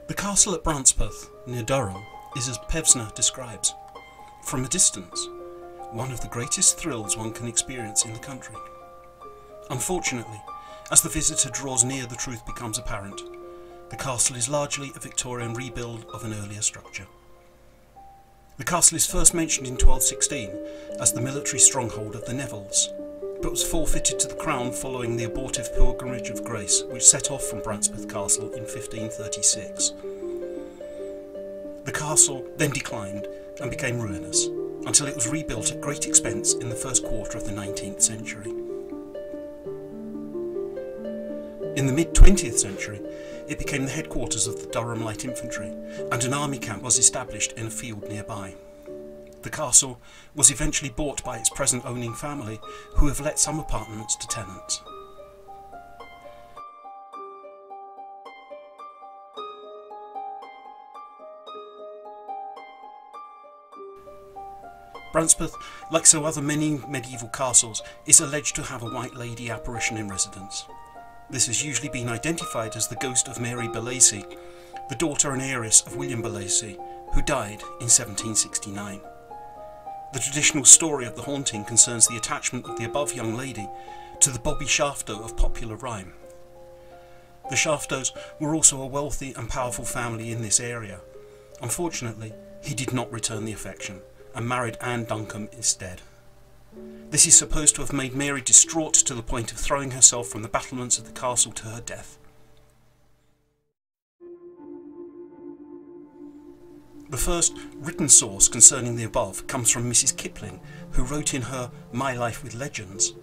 The castle at Brancepeth, near Durham, is as Pevsner describes. From a distance, one of the greatest thrills one can experience in the country. Unfortunately, as the visitor draws near, the truth becomes apparent. The castle is largely a Victorian rebuild of an earlier structure. The castle is first mentioned in 1216 as the military stronghold of the Nevilles, but was forfeited to the crown following the abortive Pilgrimage of Grace, which set off from Brancepeth Castle in 1536. The castle then declined and became ruinous, until it was rebuilt at great expense in the first quarter of the 19th century. In the mid-20th century, it became the headquarters of the Durham Light Infantry, and an army camp was established in a field nearby. The castle was eventually bought by its present owning family, who have let some apartments to tenants. Brancepeth, like so other many medieval castles, is alleged to have a White Lady apparition in residence. This has usually been identified as the ghost of Mary Balacy, the daughter and heiress of William Balacy, who died in 1769. The traditional story of the haunting concerns the attachment of the above young lady to the Bobby Shafto of popular rhyme. The Shaftos were also a wealthy and powerful family in this area. Unfortunately, he did not return the affection and married Anne Duncombe instead. This is supposed to have made Mary distraught to the point of throwing herself from the battlements of the castle to her death. The first written source concerning the above comes from Mrs. Kipling, who wrote in her My Life with Legends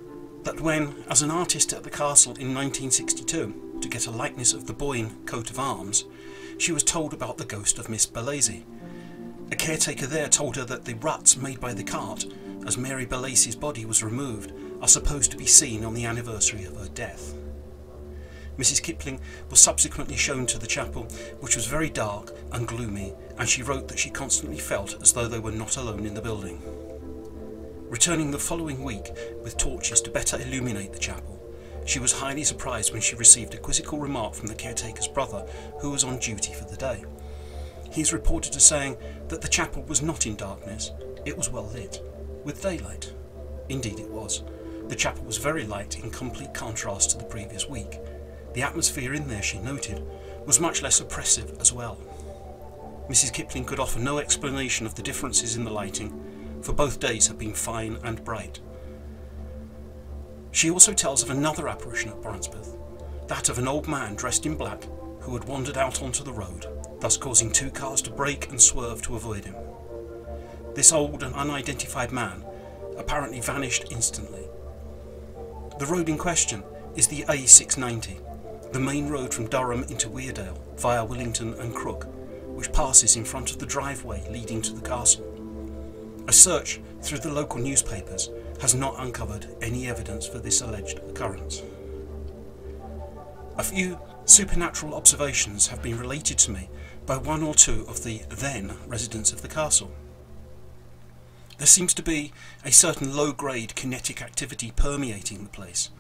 that when, as an artist at the castle in 1962, to get a likeness of the Boyne coat of arms, she was told about the ghost of Miss Balacy. A caretaker there told her that the ruts made by the cart, as Mary Balacy's body was removed, are supposed to be seen on the anniversary of her death. Mrs. Kipling was subsequently shown to the chapel, which was very dark and gloomy, and she wrote that she constantly felt as though they were not alone in the building. Returning the following week with torches to better illuminate the chapel, she was highly surprised when she received a quizzical remark from the caretaker's brother, who was on duty for the day. He is reported as saying that the chapel was not in darkness, it was well lit, with daylight. Indeed it was. The chapel was very light in complete contrast to the previous week. The atmosphere in there, she noted, was much less oppressive as well. Mrs. Kipling could offer no explanation of the differences in the lighting, for both days had been fine and bright. She also tells of another apparition at Brancepeth, that of an old man dressed in black who had wandered out onto the road, thus causing two cars to brake and swerve to avoid him. This old and unidentified man apparently vanished instantly. The road in question is the A690, the main road from Durham into Weardale via Willington and Crook, which passes in front of the driveway leading to the castle. A search through the local newspapers has not uncovered any evidence for this alleged occurrence. A few supernatural observations have been related to me by one or two of the then residents of the castle. There seems to be a certain low-grade kinetic activity permeating the place.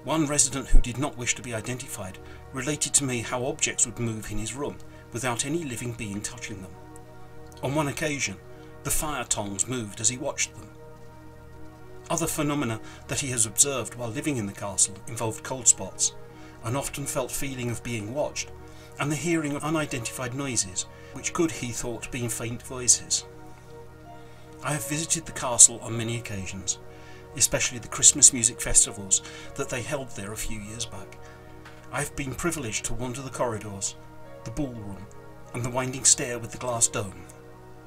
One resident who did not wish to be identified related to me how objects would move in his room without any living being touching them. On one occasion, the fire tongs moved as he watched them. Other phenomena that he has observed while living in the castle involved cold spots, an often felt feeling of being watched, and the hearing of unidentified noises, which could, he thought, be faint voices. I have visited the castle on many occasions, especially the Christmas music festivals that they held there a few years back. I have been privileged to wander the corridors, the ballroom, and the winding stair with the glass dome.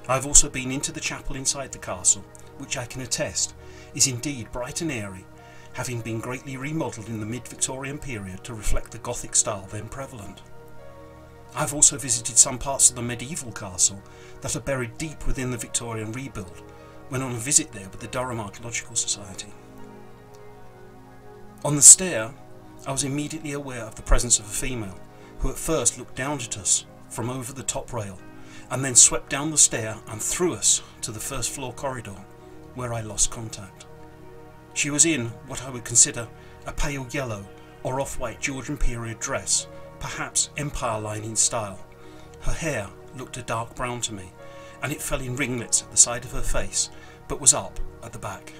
I have also been into the chapel inside the castle, which I can attest is indeed bright and airy, having been greatly remodelled in the mid-Victorian period to reflect the Gothic style then prevalent. I have also visited some parts of the medieval castle that are buried deep within the Victorian rebuild, when on a visit there with the Durham Archaeological Society. On the stair, I was immediately aware of the presence of a female, who at first looked down at us from over the top rail, and then swept down the stair and through us to the first floor corridor, where I lost contact. She was in what I would consider a pale yellow or off-white Georgian period dress, perhaps Empire line in style, Her hair looked a dark brown to me, and it fell in ringlets at the side of her face, but was up at the back.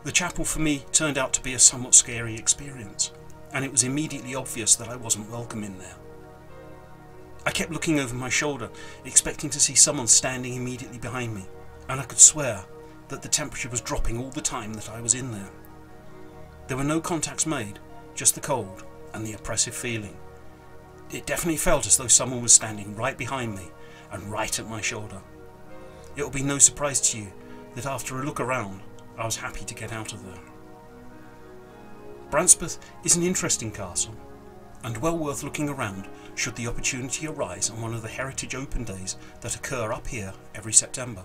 The chapel for me turned out to be a somewhat scary experience, and it was immediately obvious that I wasn't welcome in there. I kept looking over my shoulder, expecting to see someone standing immediately behind me, and I could swear that the temperature was dropping all the time that I was in there. There were no contacts made, just the cold and the oppressive feeling. It definitely felt as though someone was standing right behind me and right at my shoulder. It will be no surprise to you that after a look around, I was happy to get out of there. Brancepeth is an interesting castle, and well worth looking around should the opportunity arise on one of the Heritage Open Days that occur up here every September.